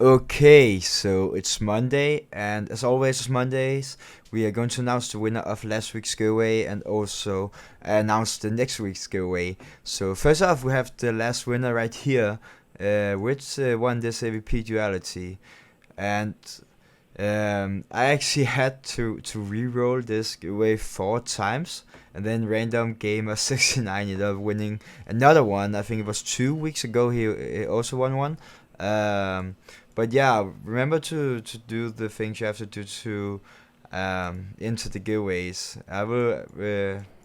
Okay, so it's Monday, and as always, as Mondays, we are going to announce the winner of last week's giveaway and also announce the next week's giveaway. So, first off, we have the last winner right here, which won this AVP duality. And I actually had to re-roll this giveaway 4 times, and then Random Gamer 69 ended up winning another one. I think it was 2 weeks ago. He also won one. Um, but yeah, remember to do the things you have to do to enter the giveaways. I will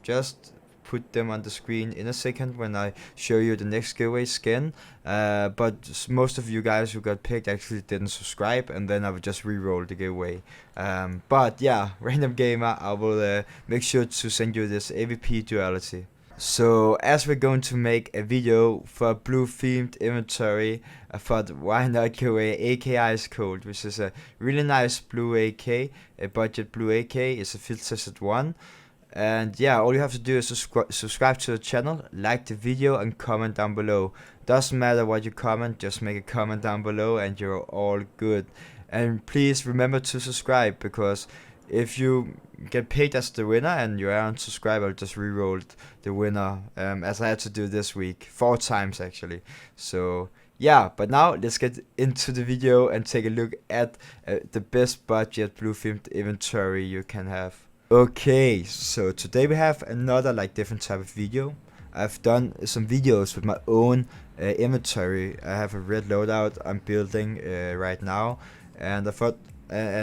just put them on the screen in a second when I show you the next giveaway skin. But most of you guys who got picked actually didn't subscribe, and then I would just re-roll the giveaway. But yeah, Random Gamer, I will make sure to send you this AVP duality. So as we're going to make a video for blue themed inventory, I thought why not give away AK Ice Cold, which is a really nice blue AK, a budget blue AK. It's a field tested one. And yeah, all you have to do is subscribe to the channel, like the video, and comment down below. Doesn't matter what you comment, just make a comment down below and you're all good. And please remember to subscribe, because if you get picked as the winner and you aren't subscribed, I'll just re-roll the winner, as I had to do this week 4 times actually. So yeah, but now let's get into the video and take a look at the best budget blue themed inventory you can have. Okay, so today we have another different type of video. I've done some videos with my own inventory. I have a red loadout I'm building right now, and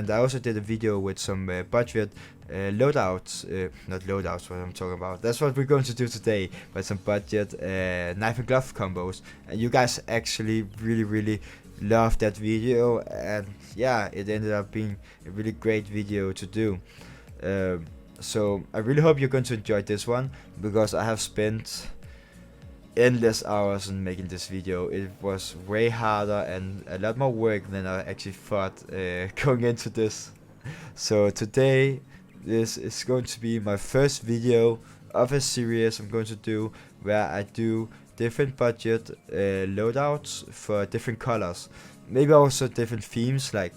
I also did a video with some budget loadouts, not loadouts, what I'm talking about. That's what we're going to do today, but some budget knife and glove combos. And you guys actually really loved that video, and yeah, it ended up being a really great video to do. So I really hope you're going to enjoy this one, because I have spent endless hours in making this video. It was way harder and a lot more work than I actually thought going into this. So today, this is going to be my first video of a series I'm going to do, where I do different budget loadouts for different colors. Maybe also different themes, like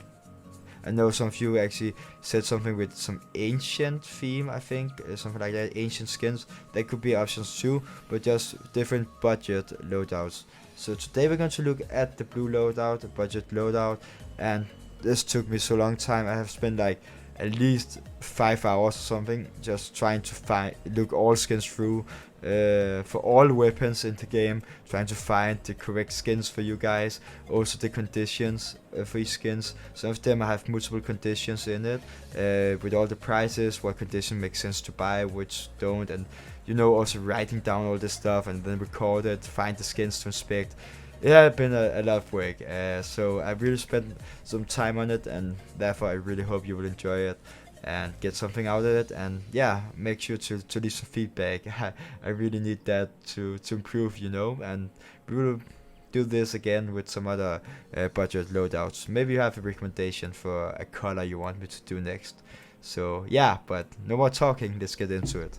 I know some of you actually said something with some ancient theme, I think, something like that, ancient skins. That could be options too, but just different budget loadouts. So today we're going to look at the blue loadout, the budget loadout, and this took me so long time. I have spent like at least 5 hours or something just trying to look all skins through, for all weapons in the game, trying to find the correct skins for you guys, also the conditions for each skins. Some of them have multiple conditions in it, with all the prices, what condition makes sense to buy, which don't, and also writing down all this stuff and then record it, find the skins to inspect. It had been a lot of work, so I really spent some time on it, and therefore I really hope you will enjoy it and get something out of it. And yeah, make sure to leave some feedback. I really need that to improve, and we will do this again with some other budget loadouts. Maybe you have a recommendation for a color you want me to do next. So yeah, but no more talking, let's get into it.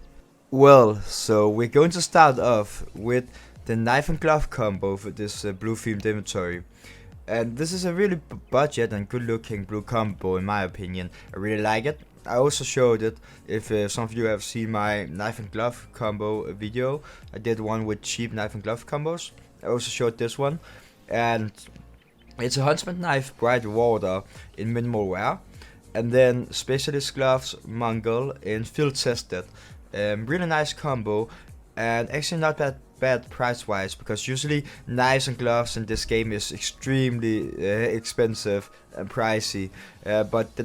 Well, so we're going to start off with the knife and glove combo for this blue themed inventory. And this is a really budget and good looking blue combo in my opinion. I really like it. I also showed it, if some of you have seen my knife and glove combo video. I did one with cheap knife and glove combos. I also showed this one. And it's a huntsman knife, bright water in minimal wear. And then specialist gloves, Mongol in field tested. Really nice combo, and actually not that bad price wise, because usually knives and gloves in this game is extremely expensive and pricey, but the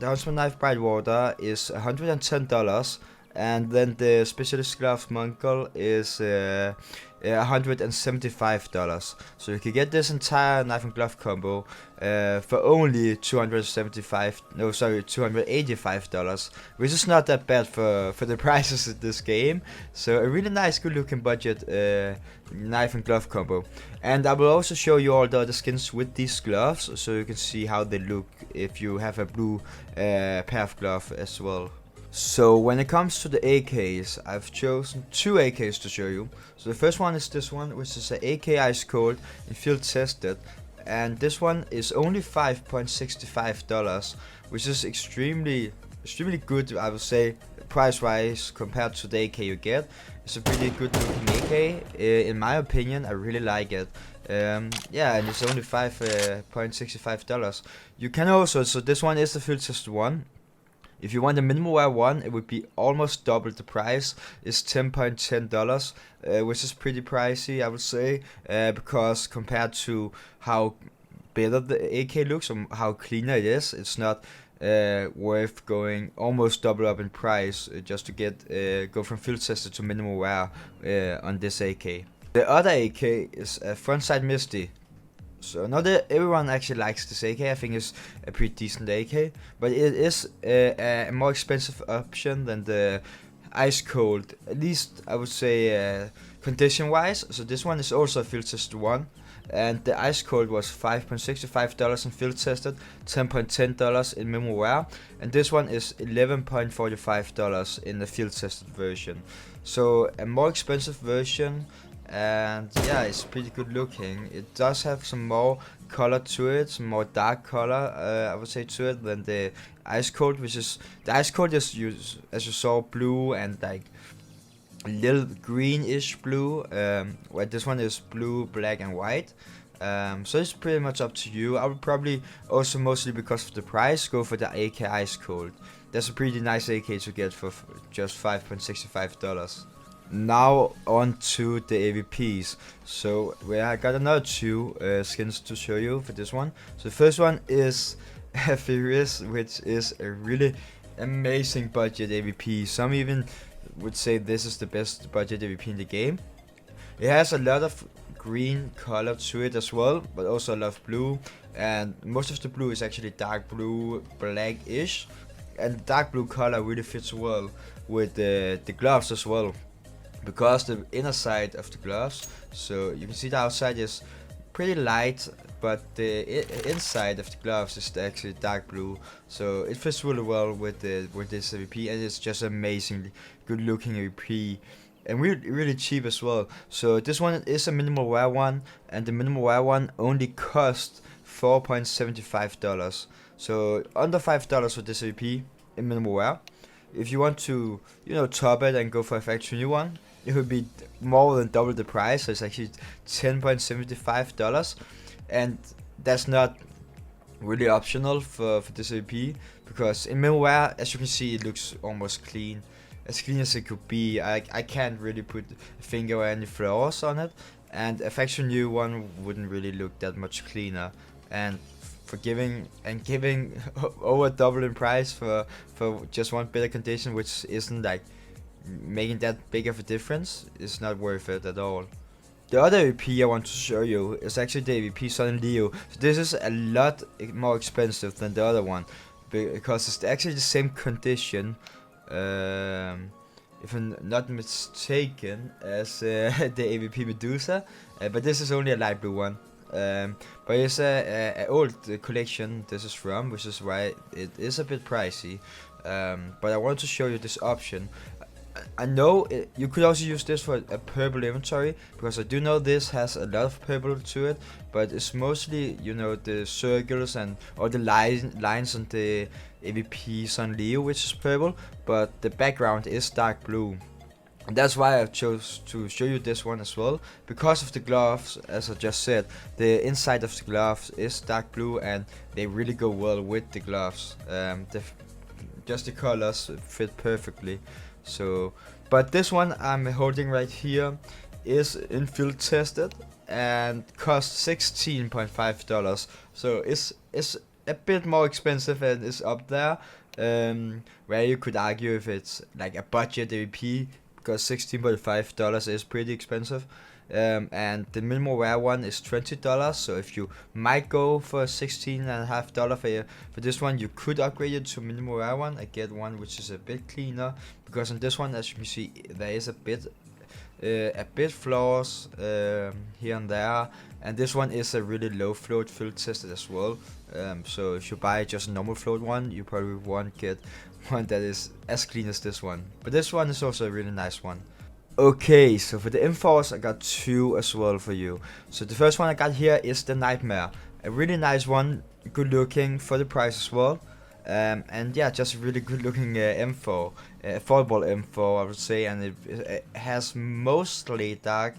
Huntsman knife bright water is $110, and then the specialist gloves Mongol is $175. So you can get this entire knife and glove combo for only $285, which is not that bad for the prices of this game. So a really nice, good looking budget knife and glove combo. And I will also show you all the other skins with these gloves, so you can see how they look if you have a blue pair of gloves as well. So when it comes to the AKs, I've chosen 2 AKs to show you. So the first one is this one, which is an AK Ice Cold in field tested. and this one is only $5.65, which is extremely good, I would say, price wise compared to the AK you get. It's a pretty good looking AK, in my opinion. I really like it. Yeah, and it's only $5.65. You can also, so this one is the field tested one. If you want the minimal wear one, it would be almost double the price. It's $10.10, which is pretty pricey, I would say, because compared to how better the AK looks or how cleaner it is, it's not worth going almost double up in price just to get go from field tested to minimal wear on this AK. The other AK is a frontside Misty. So not everyone actually likes this AK. I think it's a pretty decent AK, but it is a more expensive option than the Ice Cold. At least I would say condition wise. So this one is also a field tested one, and the Ice Cold was $5.65 in field tested, $10.10 in minimal wear, and this one is $11.45 in the field tested version. So a more expensive version. And yeah, it's pretty good looking. It does have some more color to it, some more dark color, I would say, to it than the Ice Cold, which is the Ice Cold is as you saw, blue and like a little greenish blue, where this one is blue, black, and white. So it's pretty much up to you. I would probably also, mostly because of the price, go for the AK Ice Cold. That's a pretty nice AK to get for just $5.65. Now on to the AVPs. So I got another two skins to show you for this one. So the first one is Furious, which is a really amazing budget AVP. Some even would say this is the best budget AVP in the game. It has a lot of green color to it as well, but also a lot of blue, and most of the blue is actually dark blue, black-ish, and the dark blue color really fits well with the gloves as well, because the inner side of the gloves, so you can see the outside is pretty light, but the inside of the gloves is actually dark blue, so it fits really well with this AVP, and it's just amazingly good looking AVP, and really cheap as well. So this one is a minimal wear one, and the minimal wear one only cost $4.75, so under $5 for this AVP in minimal wear. If you want to, top it and go for a factory new one, it would be more than double the price, so it's actually $10.75, and that's not really optional for this AVP, because in minimal wear, as you can see, it looks almost clean, as clean as it could be. I can't really put a finger or any flaws on it, and a factory new one wouldn't really look that much cleaner, and for giving over double in price for just one better condition, which isn't like making that big of a difference, is not worth it at all. The other AVP I want to show you is actually the AVP Sun and Leo. So this is a lot more expensive than the other one, because it's actually the same condition, if I'm not mistaken, as the AVP Medusa, but this is only a light blue one. But it's a old collection this is from, which is why it is a bit pricey. But I want to show you this option. I know you could also use this for a purple inventory, because I do know this has a lot of purple to it, but it's mostly, the circles and all the lines on the AVP Sun Leo, which is purple, but the background is dark blue. And that's why I chose to show you this one as well, because of the gloves. As I just said, the inside of the gloves is dark blue, and they really go well with the gloves. Just the colors fit perfectly. So, but this one I'm holding right here is in field tested and costs $16.5. So it's a bit more expensive and is up there, where you could argue if it's like a budget AVP, because $16.5 is pretty expensive. And the minimal wear one is $20, so if you might go for $16.5 for this one, you could upgrade it to minimal wear one and get one which is a bit cleaner, because on this one, as you can see, there is a bit flaws here and there, and this one is a really low float field tested as well. So if you buy just a normal float one, you probably won't get one that is as clean as this one, but this one is also a really nice one. Okay, so for the M4s, I got two as well for you. So the first one I got here is the Nightmare, a really nice one, good looking for the price as well. And yeah, just a really good looking info, affordable info, I would say, and it has mostly dark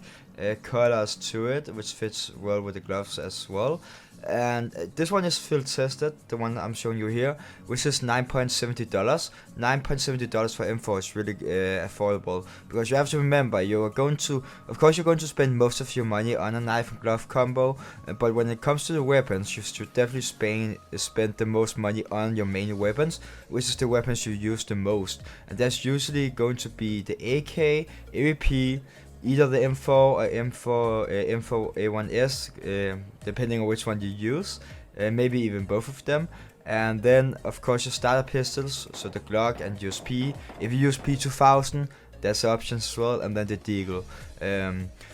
colors to it, which fits well with the gloves as well. And this one is field tested, the one I'm showing you here, which is $9.70. $9.70 for info is really affordable, because you have to remember, you're going to, of course, you're going to spend most of your money on a knife and glove combo, but when it comes to the weapons, you should definitely spend the most money on your main weapons, which is the weapons you use the most, and that's usually going to be the AK, AWP, either the info or info A1S, depending on which one you use, maybe even both of them. And then of course your starter pistols, so the Glock and USP. If you use P2000, there's options as well, and then the Deagle.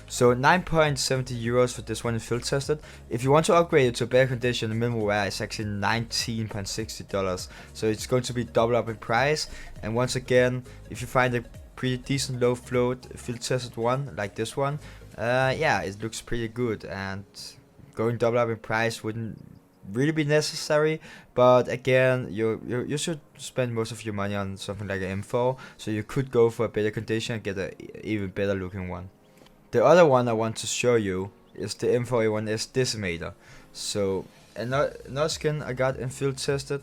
So 9.70 euros for this one is field tested. If you want to upgrade it to better condition, the minimal wear is actually $19.60. So it's going to be double up in price. And once again, if you find a pretty decent low float field tested one like this one, yeah, it looks pretty good, and going double up in price wouldn't really be necessary. But again, you should spend most of your money on something like an M4, so you could go for a better condition and get a even better looking one. The other one I want to show you is the M4A1S Decimator. So another skin I got in field tested,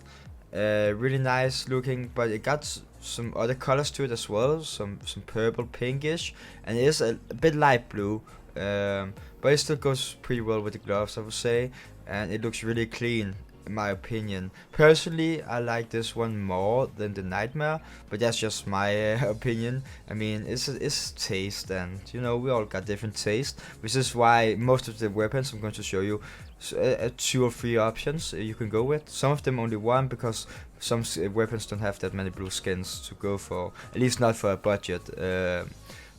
really nice looking, but it got some other colors to it as well, some purple, pinkish, and it is a bit light blue, but it still goes pretty well with the gloves, I would say, and it looks really clean in my opinion. Personally, I like this one more than the Nightmare, but that's just my opinion. I mean, it's taste, and you know, we all got different taste, which is why most of the weapons I'm going to show you, 2 or 3 options you can go with. Some of them only one, because some weapons don't have that many blue skins to go for, at least not for a budget.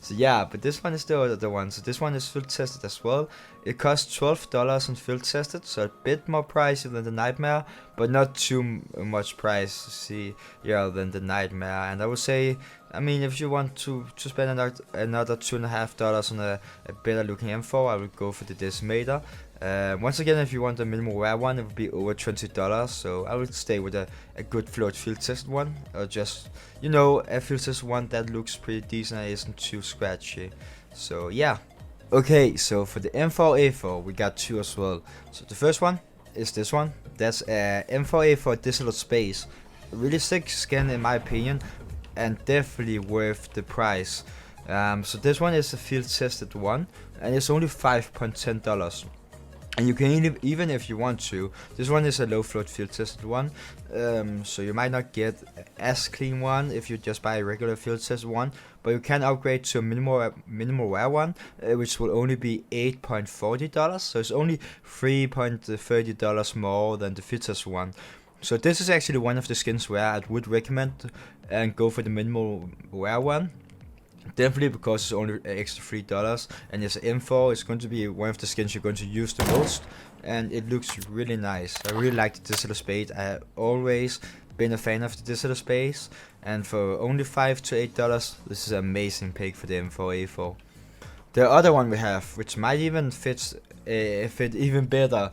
So yeah, but this one is the other one. So this one is field tested as well. It costs $12 in field tested, so a bit more pricey than the Nightmare, but not too much price, see, yeah, than the Nightmare. And I would say, I mean, if you want to spend another $2.50 on a better looking M4, I would go for the Decimator. Once again, if you want a minimal wear one, it would be over $20, so I would stay with a good float field test one, or just, you know, a field test one that looks pretty decent and isn't too scratchy. So yeah. Okay, so for the M4A4 we got 2 as well. So the first one is this one. That's a M4A4 Digital Space. A really sick skin in my opinion, and definitely worth the price. So this one is a field tested one, and it's only $5.10. And you can even if you want to, this one is a low float field tested one, so you might not get as clean one if you just buy a regular field tested one, but you can upgrade to a minimal wear one, which will only be $8.40, so it's only $3.30 more than the field tested one. So this is actually one of the skins where I would recommend and go for the minimal wear one. Definitely, because it's only extra $3, and it's info. It's going to be one of the skins you're going to use the most, and it looks really nice. I really like the Digital Space. I have always been a fan of the Digital Space, and for only $5 to $8, this is an amazing pick for the M4A4. The other one we have, which might even fit even better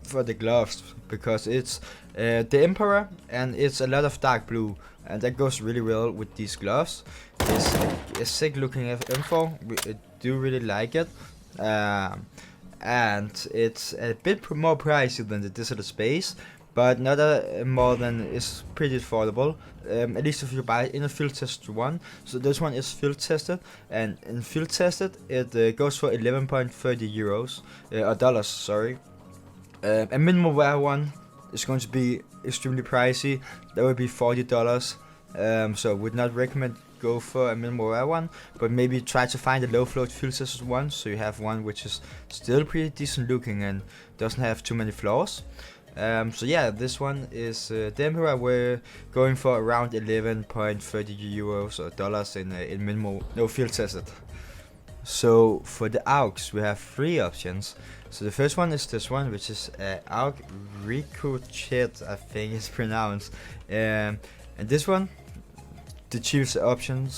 for the gloves, because it's the Emperor, and it's a lot of dark blue, and that goes really well with these gloves. It's a sick looking info. I do really like it, and it's a bit more pricey than the Digital Space, but not more than, it's pretty affordable, at least if you buy in a field tested one. So this one is field tested, and in field tested it goes for 11.30 euros, or dollars, sorry. A minimal wear one is going to be extremely pricey. That would be $40. So I would not recommend go for a minimal wear one, but maybe try to find a low float field tested one, so you have one which is still pretty decent looking and doesn't have too many flaws. So yeah, this one is the Emperor. We're going for around 11.30 euros or dollars in minimal, no, field tested. So for the AUGs we have 3 options. So the first one is this one, which is AUG Ricochet, I think it's pronounced, and this one the cheapest option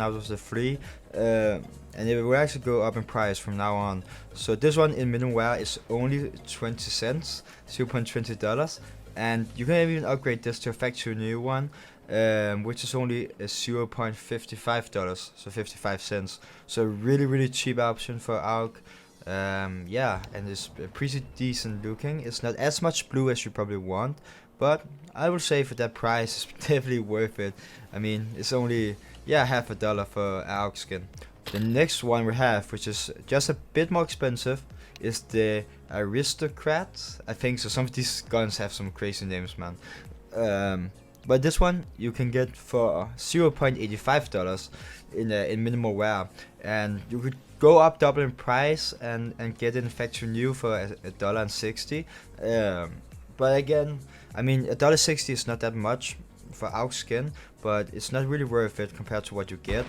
out of the three, and it will actually go up in price from now on. So this one in minimum wear is only 20 cents, $0.20, and you can even upgrade this to a factory new one, which is only $0.55, so 55 cents. So really cheap option for AUG. Yeah, and it's pretty decent looking. It's not as much blue as you probably want, but I would say for that price, it's definitely worth it. I mean, it's only, yeah, $50 for AUG skin. The next one we have, which is just a bit more expensive, is the Aristocrat. I think so. Some of these guns have some crazy names, man. But this one you can get for $0.85 in minimal wear, and you could go up double in price and get it in factory new for $1.60. But again, I mean, $1.60 is not that much for AUG skin, but it's not really worth it compared to what you get,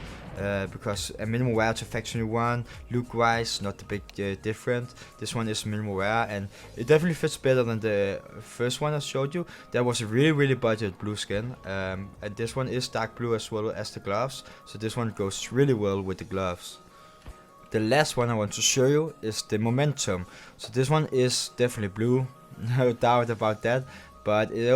because a minimal wear to factory one, look wise, not the big different. This one is minimal wear, and it definitely fits better than the first one I showed you. That was a really budget blue skin, and this one is dark blue as well as the gloves, so this one goes really well with the gloves. The last one I want to show you is the Momentum. So this one is definitely blue, no doubt about that, but it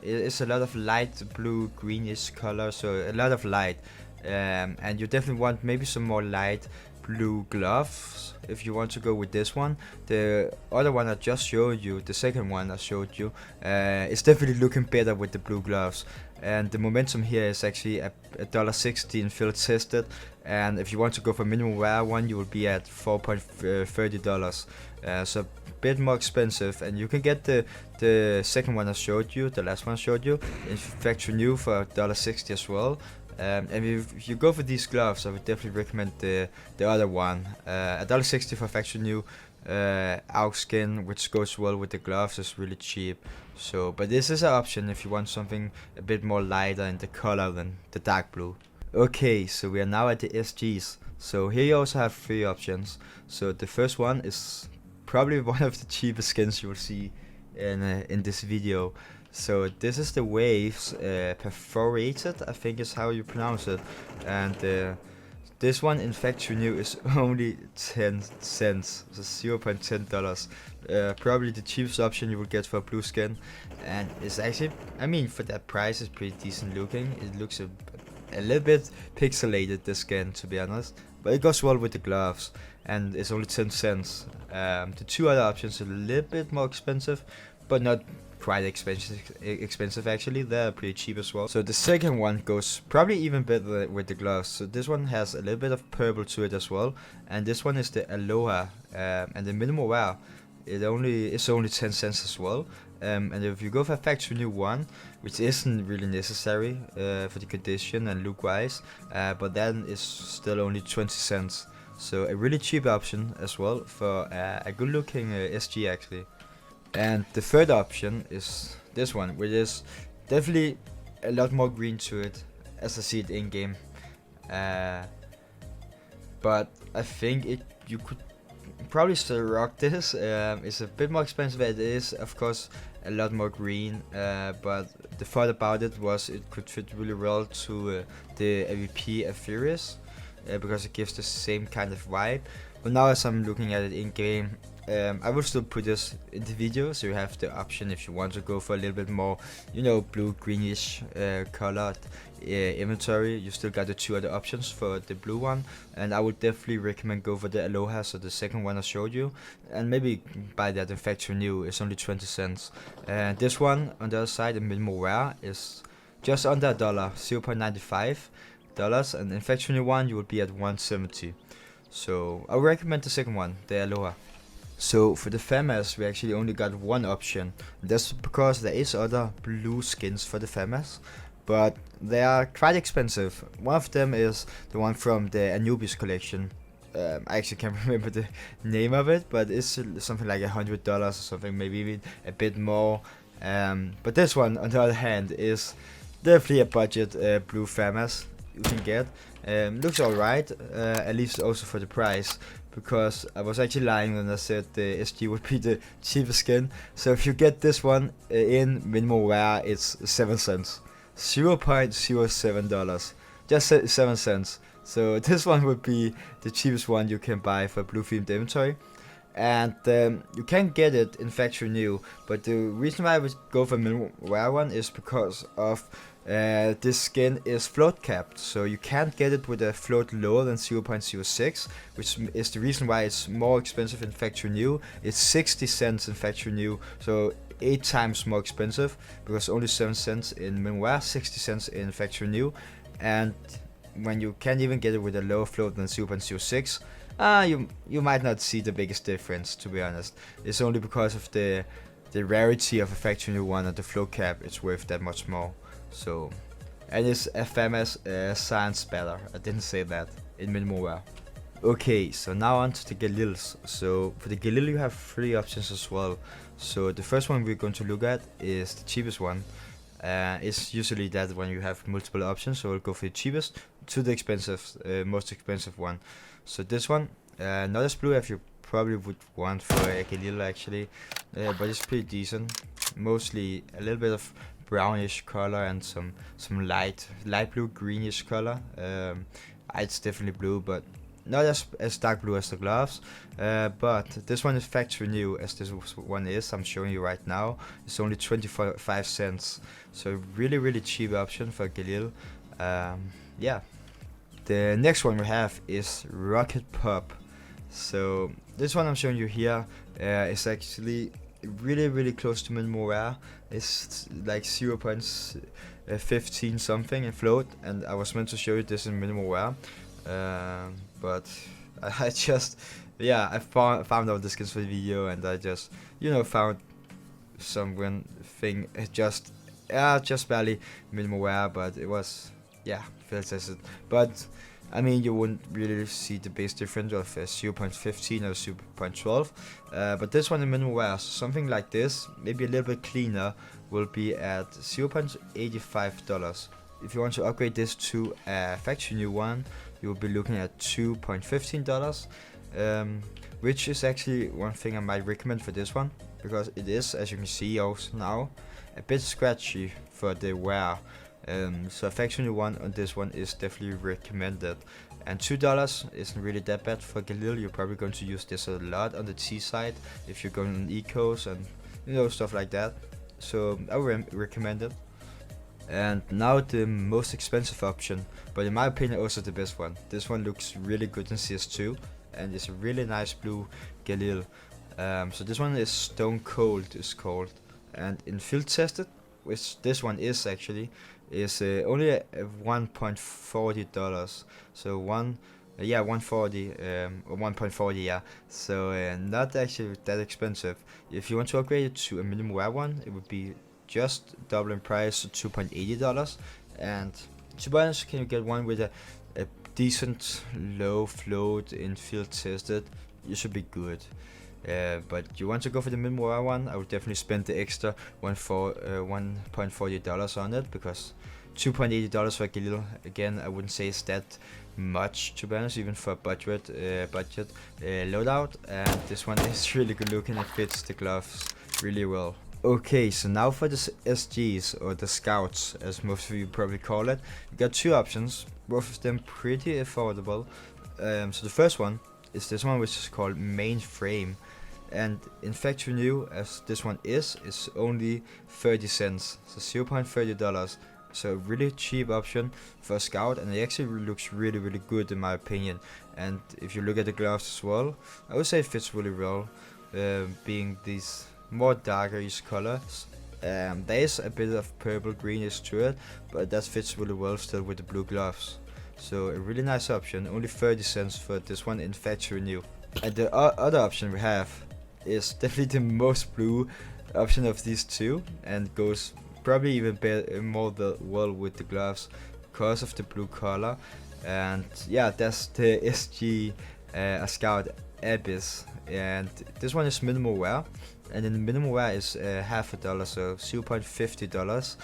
is a lot of light blue greenish color, so a lot of light, and you definitely want maybe some more light blue gloves if you want to go with this one. The other one I just showed you, the second one I showed you, is definitely looking better with the blue gloves. And the Momentum here is actually a $1.60 in field tested, and if you want to go for minimum wear one, you will be at $4.30. So a bit more expensive, and you can get the second one I showed you, the last one I showed you, in factory new for $1.60 as well. And if you go for these gloves, I would definitely recommend the other one. $1.60 for factory new AUG skin, which goes well with the gloves, is really cheap. So, but this is an option if you want something a bit more lighter in the color than the dark blue. Okay, so we are now at the SGs. So here you also have three options. So the first one is probably one of the cheapest skins you will see in this video. So this is the Waves Perforated, I think is how you pronounce it, and this one in factory new is only 10 cents, so $0.10. Probably the cheapest option you will get for a blue skin, and it's actually, I mean, for that price, it's pretty decent looking. It looks a little bit pixelated, this skin, to be honest, but it goes well with the gloves, and it's only 10 cents. The two other options are a little bit more expensive, but not quite expensive actually. They're pretty cheap as well. So the second one goes probably even better with the gloves. So this one has a little bit of purple to it as well, and this one is the Aloha, and the minimal wear, it's only 10 cents as well. And if you go for a factory new one, which isn't really necessary for the condition and look wise, but then it's still only 20 cents. So a really cheap option as well for a good looking SG actually. And the third option is this one, which is definitely a lot more green to it as I see it in game. But I think you could probably still rock this. It's a bit more expensive. It is of course a lot more green, but the thought about it was it could fit really well to the AVP Apherius, because it gives the same kind of vibe. But now as I'm looking at it in game, I will still put this in the video, so you have the option if you want to go for a little bit more, you know, blue greenish colored inventory. You still got the two other options for the blue one, and I would definitely recommend go for the Aloha, so the second one I showed you, and maybe buy that in factory new. It's only 20 cents. And this one on the other side, the minimal wear, is just under a dollar, $0.95, and in factory new one you would be at 170. So I would recommend the second one, the Aloha. So for the FAMAS we actually only got one option. That's because there is other blue skins for the FAMAS, but they are quite expensive. One of them is the one from the Anubis collection. I actually can't remember the name of it, but it's something like $100 or something, maybe even a bit more. But this one on the other hand is definitely a budget blue FAMAS you can get. Looks alright, at least also for the price, because I was actually lying when I said the SG would be the cheapest skin. So if you get this one in minimal wear, it's 7 cents. $0.07, just 7 cents. So this one would be the cheapest one you can buy for blue themed inventory. And you can get it in factory new, but the reason why I would go for minimal wear one is because of this skin is float capped, so you can't get it with a float lower than 0.06, which is the reason why it's more expensive in factory new. It's 60 cents in factory new, so 8 times more expensive, because only 7 cents in minimal wear, 60 cents in factory new. And when you can't even get it with a lower float than 0.06, you might not see the biggest difference, to be honest. It's only because of the rarity of a factory new one and the float cap, it's worth that much more. So, and it's a famous science better. I didn't say that in minimal wear. Okay, so now on to the Galils. So for the Galil you have 3 options as well. So the first one we're going to look at is the cheapest one. It's usually that when you have multiple options, so we'll go for the cheapest to the expensive, most expensive one. So this one, not as blue as you probably would want for a Galil actually, but it's pretty decent. Mostly a little bit of brownish color and some light blue greenish color. It's definitely blue, but not as dark blue as the gloves. But this one is factory new, as this one is. I'm showing you right now. It's only 25 cents, so really cheap option for Galil. Yeah. The next one we have is Rocket Pop. So this one I'm showing you here is actually really close to minimal wear. It's like 0.15 something in float, and I was meant to show you this in minimal wear, but I just I found out the skins for the video, and I just found some thing just barely minimal wear, but it was field tested. But I mean, you wouldn't really see the base difference of 0.15 or 0.12. But this one in minimal wear, something like this, maybe a little bit cleaner, will be at $0.85. If you want to upgrade this to a factory new one, you will be looking at $2.15, which is actually one thing I might recommend for this one, because it is, as you can see also now, a bit scratchy for the wear. So a factory new one on this one is definitely recommended, and $2 isn't really that bad for Galil. You're probably going to use this a lot on the T side if you're going on ecos and stuff like that, so I would recommend it. And now the most expensive option, but in my opinion also the best one. This one looks really good in CS2 and it's a really nice blue Galil. So this one is Stone Cold is called, and in field tested, which this one is actually, is only $1.40. So 140 or 1.40, so not actually that expensive. If you want to upgrade it to a minimum wear one, it would be just double in price, so $2.80. And to be honest, can you get one with a decent low float in field tested, you should be good. But you want to go for the minimum wear one, I would definitely spend the extra $1.40 on it, because $2.80 for a Galil, again, I wouldn't say it's that much, to be honest, even for a budget loadout. And this one is really good looking, it fits the gloves really well. Okay, so now for the SGs, or the Scouts, as most of you probably call it, you got 2 options, both of them pretty affordable. So the first one is this one, which is called Mainframe, and in factory new, as this one is only 30 cents, so $0.30. So really cheap option for a Scout, and it actually looks really good in my opinion. And if you look at the gloves as well, I would say it fits really well, being these more darkerish colors. There is a bit of purple greenish to it, but that fits really well still with the blue gloves. So a really nice option, only 30 cents for this one in factory new. And the other option we have is definitely the most blue option of these 2, and goes probably even more well with the gloves because of the blue color. And that's the SG Scout Abyss, and this one is minimal wear, and in the minimal wear is $0.50, so $0.50.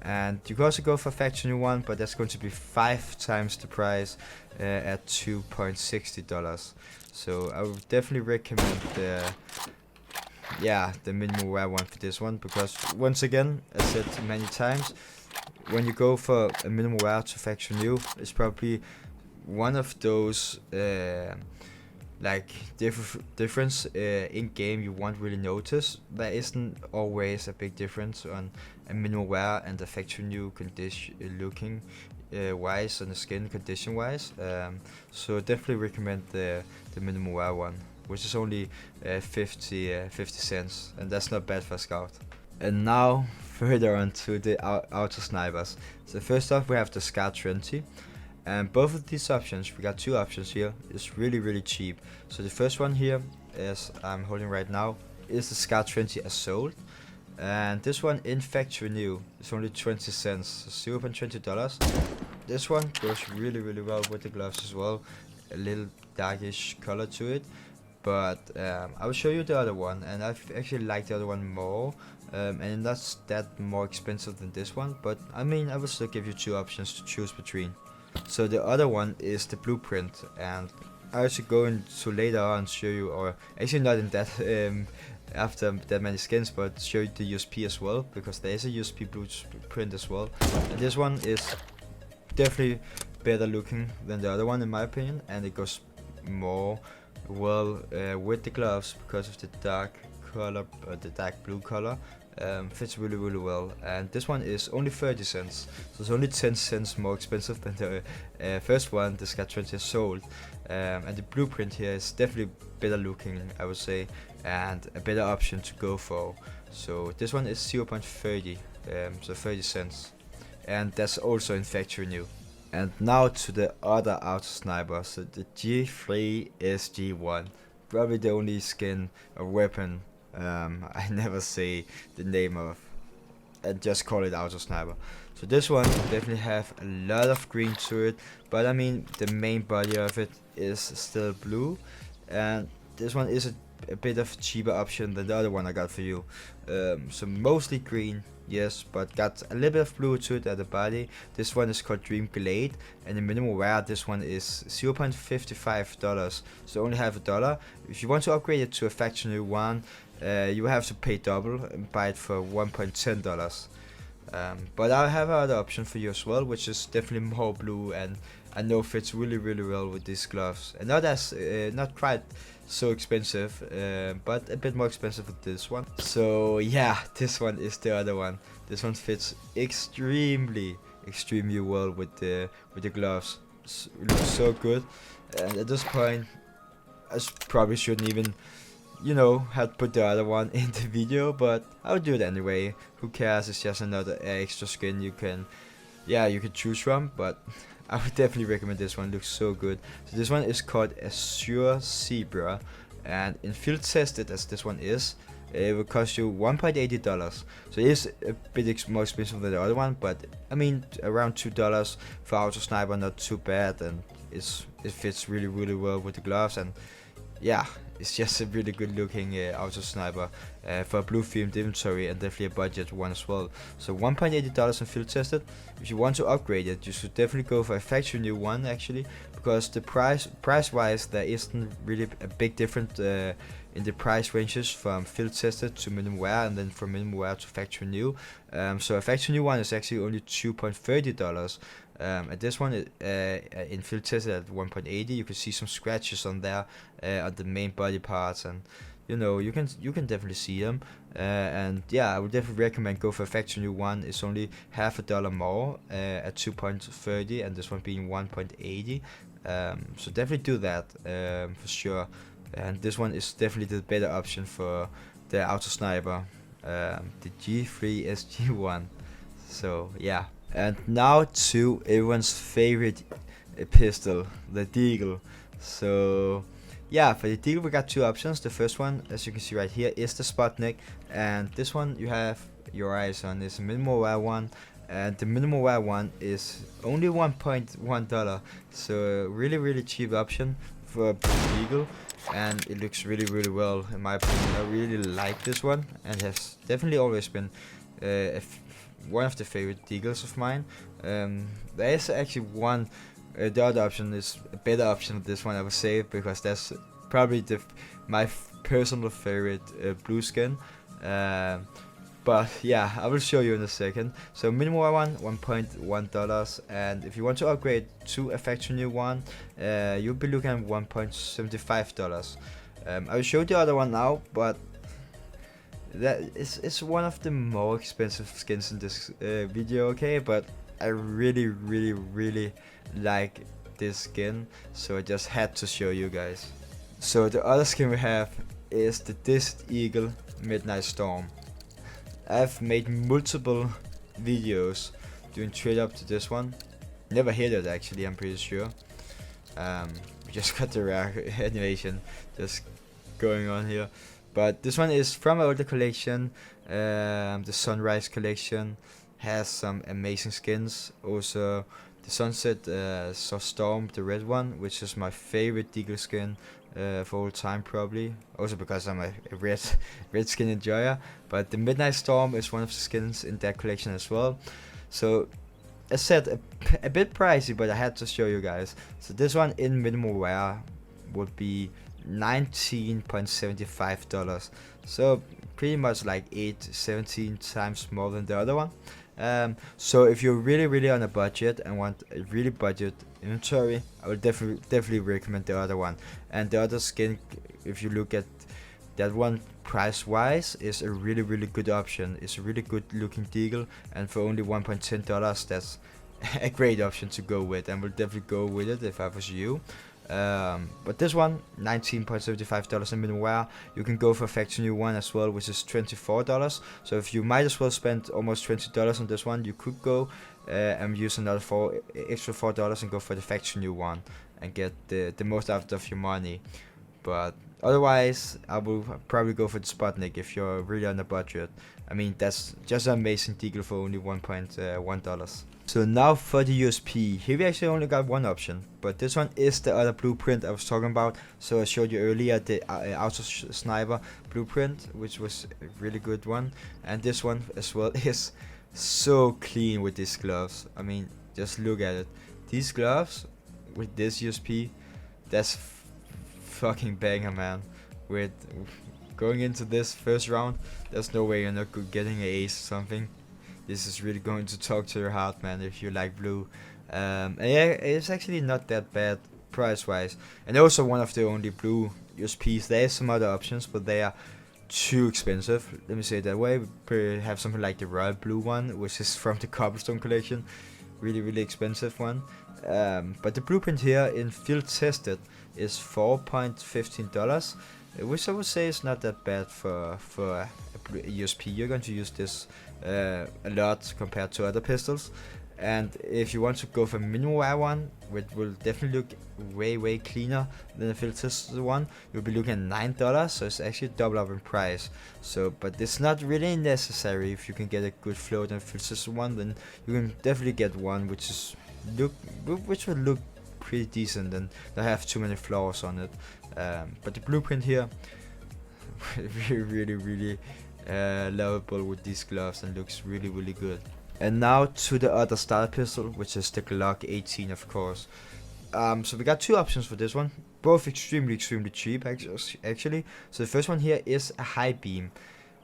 And you can also go for factory new one, but that's going to be 5 times the price at $2.60. So I would definitely recommend the minimal wear one for this one, because once again, as said many times, when you go for a minimal wear to factory new, it's probably one of those like difference in game you won't really notice. There isn't always a big difference on a minimal wear and the factory new condition looking wise and the skin condition wise. So definitely recommend the minimal wear one, which is only 50 cents, and that's not bad for a scout. And now further on to the auto snipers. So first off we have the Scar 20. And both of these options, we got two options here, is really cheap. So the first one here, as I'm holding right now, is the Scar 20 Assault. And this one in factory new is only 20 cents, so $0.20. This one goes really well with the gloves as well. A little darkish color to it. But I will show you the other one, and I actually like the other one more. And that's that more expensive than this one, but I mean I will still give you two options to choose between. So the other one is the blueprint, and I actually going to later on show you, or actually not in that after that many skins, but show you the USP as well, because there is a USP blueprint as well. And this one is definitely better looking than the other one in my opinion, and it goes more well with the gloves because of the dark color, the dark blue color. Fits really well, and this one is only 30 cents, so it's only 10 cents more expensive than the first one, the Scar 20 Assault. And the blueprint here is definitely better looking, I would say, and a better option to go for. So this one is 0.30, so 30 cents, and that's also in factory new. And now to the other auto sniper, so the G3 SG1, probably the only skin or weapon I never say the name of, and just call it auto sniper. So this one definitely have a lot of green to it, but I mean the main body of it is still blue, and this one is a bit of a cheaper option than the other one I got for you. So mostly green, yes, but got a little bit of blue to it at the body. This one is called Dream Glade, and the minimum wear this one is $0.55, so only half a dollar. If you want to upgrade it to a factory one, you have to pay double and buy it for $1.10. But I have another option for you as well, which is definitely more blue, and I know fits really well with these gloves, and not as not quite so expensive, but a bit more expensive with this one. So yeah, this one is the other one. This one fits extremely well with the gloves. It looks so good, and at this point I probably shouldn't even, you know, had put the other one in the video, but I'll do it anyway. Who cares? It's just another extra skin you can choose from, but I would definitely recommend this one. It looks so good. So this one is called Azure Zebra, and in field tested as this one is, it will cost you $1.80. So it is a bit more expensive than the other one, but I mean around $2 for auto sniper, not too bad, and it fits really well with the gloves, and yeah, it's just a really good looking auto sniper for a blue themed inventory, and definitely a budget one as well. So $1.80 in field tested. If you want to upgrade it, you should definitely go for a factory new one actually, because the price wise there isn't really a big difference in the price ranges from field tested to minimum wear, and then from minimum wear to factory new. So a factory new one is actually only $2.30. And this one in field tested at 1.80. You can see some scratches on there on the main body parts, and you know you can definitely see them. And yeah, I would definitely recommend go for a factory new one. It's only half a dollar more at 2.30, and this one being 1.80. So definitely do that for sure. And this one is definitely the better option for the auto sniper, the G3 SG1. So yeah. And now to everyone's favorite pistol, the Deagle. So yeah, for the Deagle we got two options. The first one, as you can see right here, is the Sputnik, and this one you have your eyes on. It's a minimal wear one, and the minimal wear one is only $1.1. So a really cheap option for a Deagle, and it looks really well in my opinion. I really like this one, and has definitely always been one of the favorite Deagles of mine. There is actually one, the other option is a better option than this one, I would say, because that's probably my personal favorite blue skin. But But yeah, I will show you in a second. So minimal wear one, $1.1, and if you want to upgrade to a factory new one, you'll be looking at $1.75. I will show the other one now, but that is one of the more expensive skins in this video, okay? But I really like this skin, so I just had to show you guys. So the other skin we have is the Desert Eagle Midnight Storm. I've made multiple videos doing trade up to this one. Never hit it actually, I'm pretty sure. We just got the rare animation just going on here. But this one is from older collection. The Sunrise collection has some amazing skins. Also the Sunset Storm, the red one, which is my favorite Deagle skin for all time probably. Also because I'm a red skin enjoyer. But the Midnight Storm is one of the skins in that collection as well. So as said, a bit pricey, but I had to show you guys. So this one in minimal wear would be $19.75. So pretty much like 17 times more than the other one. So if you're really on a budget and want a really budget inventory, I would definitely recommend the other one. And the other skin, if you look at that one price wise, is a really good option. It's a really good looking Deagle, and for only $1.10, that's a great option to go with, and will definitely go with it if I was you. But this one, $19.75 in minimum wear. You can go for a factory new one as well, which is $24. So if you might as well spend almost $20 on this one, you could go and use another extra $4 and go for the factory new one and get the most out of your money. But otherwise, I will probably go for the Sputnik if you're really on a budget. I mean, that's just an amazing Deagle for only $1.1. So now for the USP, here we actually only got one option, but this one is the other blueprint I was talking about. So I showed you earlier the Auto Sniper blueprint, which was a really good one, and this one as well is so clean with these gloves. I mean, just look at it. These gloves with this USP, that's fucking banger, man. With going into this first round, there's no way you're not getting an ace or something. This is really going to talk to your heart, man, if you like blue. And yeah, it's actually not that bad price-wise. And also one of the only blue USPs. There is some other options, but they are too expensive. Let me say it that way. We have something like the Royal Blue one, which is from the Cobblestone collection. Really expensive one. But the blueprint here in field tested is $4.15. Which I would say is not that bad for a USP. You're going to use this a lot compared to other pistols, and if you want to go for a minimal wear one, which will definitely look way cleaner than a field tested one, you'll be looking at $9. So it's actually double up in price. So, but it's not really necessary. If you can get a good float and field tested one, then you can definitely get one which will look pretty decent and not have too many flaws on it. But the blueprint here, really lovable with these gloves and looks really good. And now to the other starter pistol, which is the Glock 18, of course. So we got two options for this one, both extremely cheap actually. So the first one here is a high beam.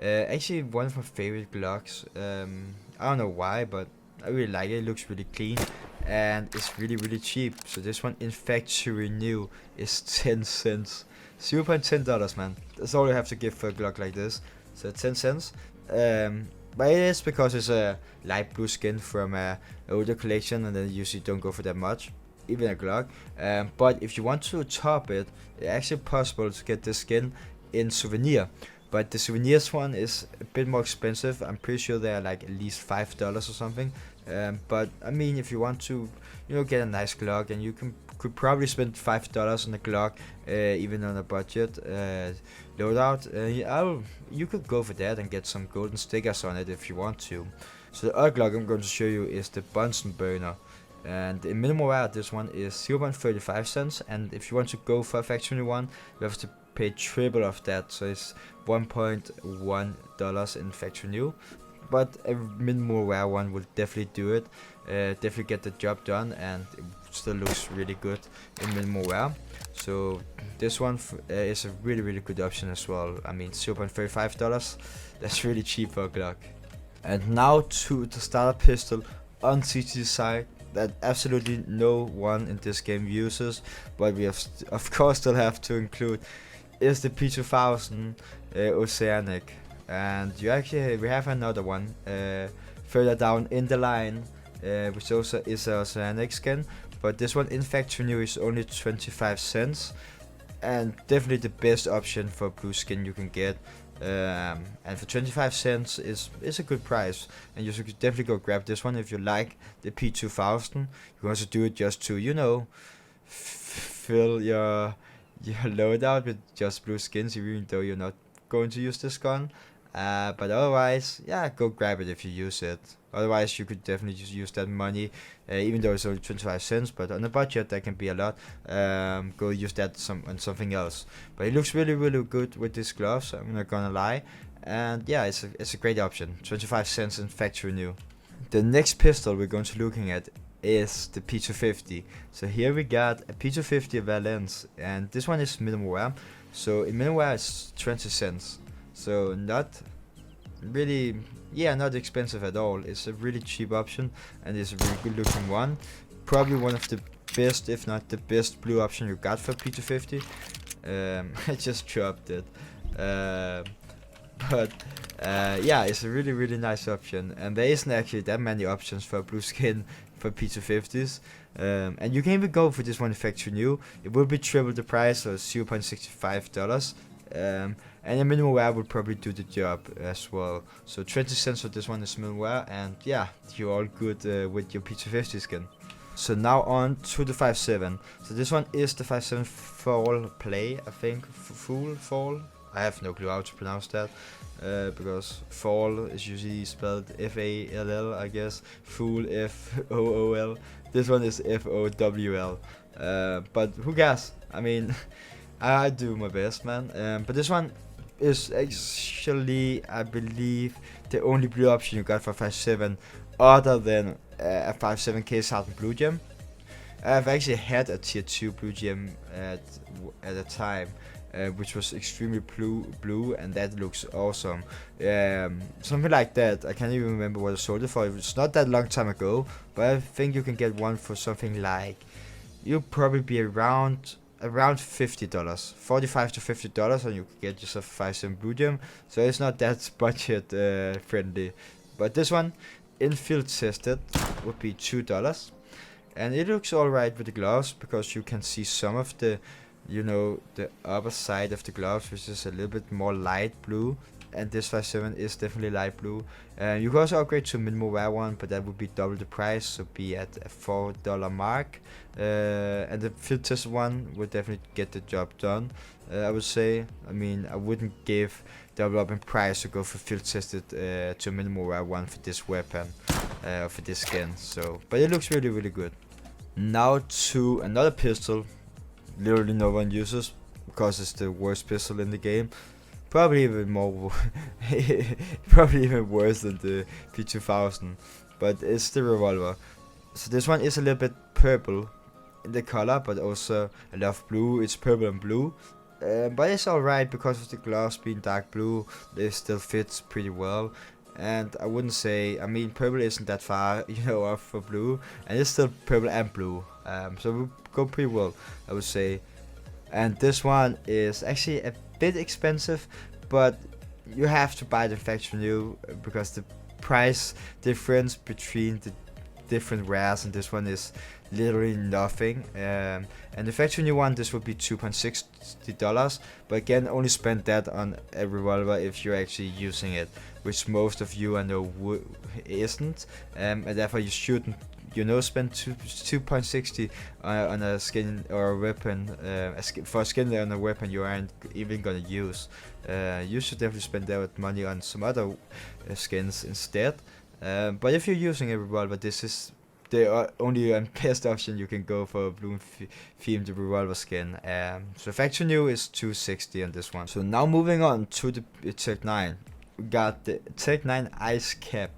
Actually one of my favorite Glocks. I don't know why, but I really like it. It looks really clean and it's really cheap. So this one in factory new is 10 cents. $0.10, man. That's all you have to give for a Glock like this. So 10 cents. But it is because it's a light blue skin from a older collection, and then usually don't go for that much, even a Glock. But if you want to top it, it's actually possible to get this skin in souvenir. But the souvenirs one is a bit more expensive. I'm pretty sure they are like at least $5 or something. But I mean, if you want to, get a nice Glock, and you could probably spend $5 on a Glock, even on a budget loadout. You could go for that and get some golden stickers on it if you want to. So the other Glock I'm going to show you is the Bunsen burner. And in minimal wear, this one is 0.35 cents. And if you want to go for a factory one, you have to pay triple of that. So it's $1.1 in factory new. But a minimal wear one will definitely do it. Definitely get the job done, and it still looks really good in minimal wear. So this one is a really good option as well. I mean, $0.35 That's really cheap for a Glock. And now to the starter pistol on CT side that absolutely no one in this game uses, but we have of course still have to include, is the P2000 Oceanic. And we have another one further down in the line, which also is a Oceanic skin, but this one in factory new is only 25 cents, and definitely the best option for blue skin you can get. And for 25 cents is a good price, and you should definitely go grab this one if you like the P2000. You can also do it just to, you know, fill your loadout with just blue skins, even though you're not going to use this gun. But otherwise, yeah, go grab it if you use it. Otherwise, you could definitely just use that money, even though it's only 25 cents, but on a budget that can be a lot. Go use that on something else. But it looks really good with these gloves, I'm not gonna lie. And yeah, it's a great option. 25 cents in factory new. The next pistol we're going to looking at is the P250. So here we got a P250 Valence, and this one is minimal wear. So in minimal wear it's 20 cents. So not really, yeah, not expensive at all. It's a really cheap option, and it's a really good looking one. Probably one of the best, if not the best, blue option you got for P250. I just dropped it. But yeah, it's a really nice option, and there isn't actually that many options for blue skin for P250s. And you can even go for this one in factory new. It will be triple the price, so $0.65. And the minimal wear would probably do the job as well. So 20 cents for this one is minimal wear, and yeah, you're all good with your P250 skin. So now on to the 5.7. So this one is the 5.7 Fall Play, I think. Fall? I have no clue how to pronounce that. Because fall is usually spelled F-A-L-L, I guess. Fool, F-O-O-L. This one is F-O-W-L. But who cares? I mean, I do my best, man. But this one is actually, I believe, the only blue option you got for 5.7 other than a 5.7 case hardened blue gem. I've actually had a tier 2 blue gem at a time, which was extremely blue, and that looks awesome. Something like that. I can't even remember what I sold it for. It's not that long time ago, but I think you can get one for something like, you'll probably be around $50, $45 to $50, and you can get yourself a 5.7 blue gem. So it's not that budget friendly. But this one, in field tested, would be $2, and it looks alright with the gloves, because you can see some of the, you know, the upper side of the gloves, which is a little bit more light blue, and this 5.7 is definitely light blue. You can also upgrade to minimal wear one, but that would be double the price, so be at a $4 mark. And the field tested one would definitely get the job done, I would say. I mean, I wouldn't give double up in price to go for field tested to minimal wear one for this weapon, for this skin. So, but it looks really good. Now to another pistol literally no one uses, because it's the worst pistol in the game. Probably even more, probably even worse than the P2000, but it's the revolver. So this one is a little bit purple in the color, but also a lot of blue. It's purple and blue, but it's alright because of the gloves being dark blue. It still fits pretty well, and I wouldn't say, I mean, purple isn't that far, you know, off for blue, and it's still purple and blue. So we go pretty well, I would say. And this one is actually a bit expensive, but you have to buy the factory new, because the price difference between the different wares and this one is literally nothing. And the factory new one, this would be $2.60, but again, only spend that on a revolver if you're actually using it, which most of you I know isn't, and therefore you shouldn't, you know, spend $2.60 on a skin or a weapon, for a skin on a weapon you aren't even gonna use. You should definitely spend that money on some other skins instead. But if you're using a revolver, this is the only and best option you can go for a blue themed revolver skin. So factory new is $2.60 on this one. So now moving on to the Tech 9. We got the Tech 9 Ice Cap.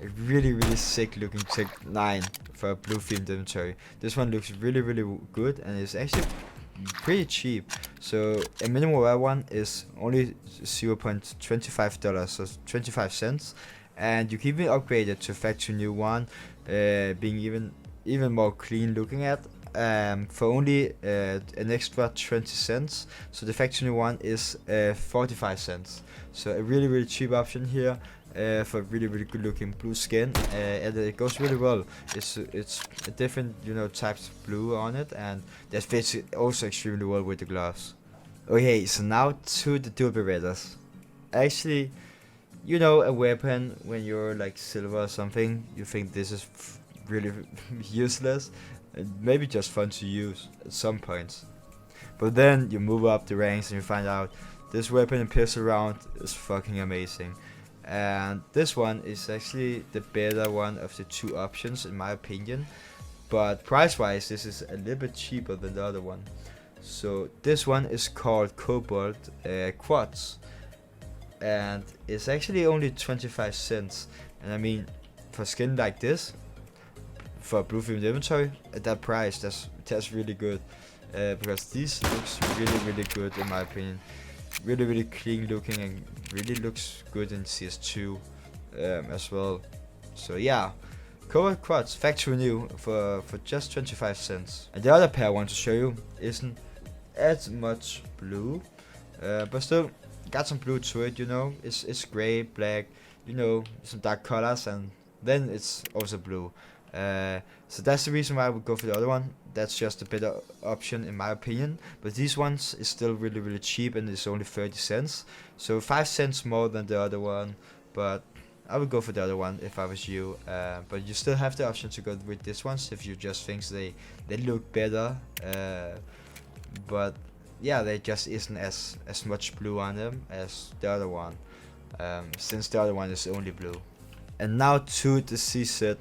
A really sick looking Tech 9 for a blue themed inventory. This one looks really good, and it's actually pretty cheap. So a minimal wear one is only $0.25, so 25 cents, and you can even upgrade it to factory new one, being even more clean looking at, for only an extra 20 cents. So the factory new one is 45 cents. So a really cheap option here for really good looking blue skin, and it goes really well. It's a different types of blue on it, and that fits also extremely well with the gloves. Okay, so now to the dual berettas. Actually, a weapon when you're like silver or something, you think this is really useless and maybe just fun to use at some points. But then you move up the ranks and you find out this weapon and pistol round is fucking amazing. And this one is actually the better one of the two options in my opinion. But price wise, this is a little bit cheaper than the other one. So this one is called Cobalt Quartz, and it's actually only 25 cents. And I mean, for skin like this, for blue themed inventory at that price, that's really good, because these looks really good in my opinion. Really clean looking and really looks good in CS2 as well. So yeah, Cobalt Quartz factory new for just 25 cents. And the other pair I want to show you isn't as much blue, but still got some blue to it. It's gray, black, some dark colors, and then it's also blue. So that's the reason why I would go for the other one. That's just a better option in my opinion. But these ones is still really cheap, and it's only 30 cents. So 5 cents more than the other one, but I would go for the other one if I was you. But you still have the option to go with this ones if you just think they look better. But yeah, there just isn't as much blue on them as the other one, since the other one is only blue. And now to the CZ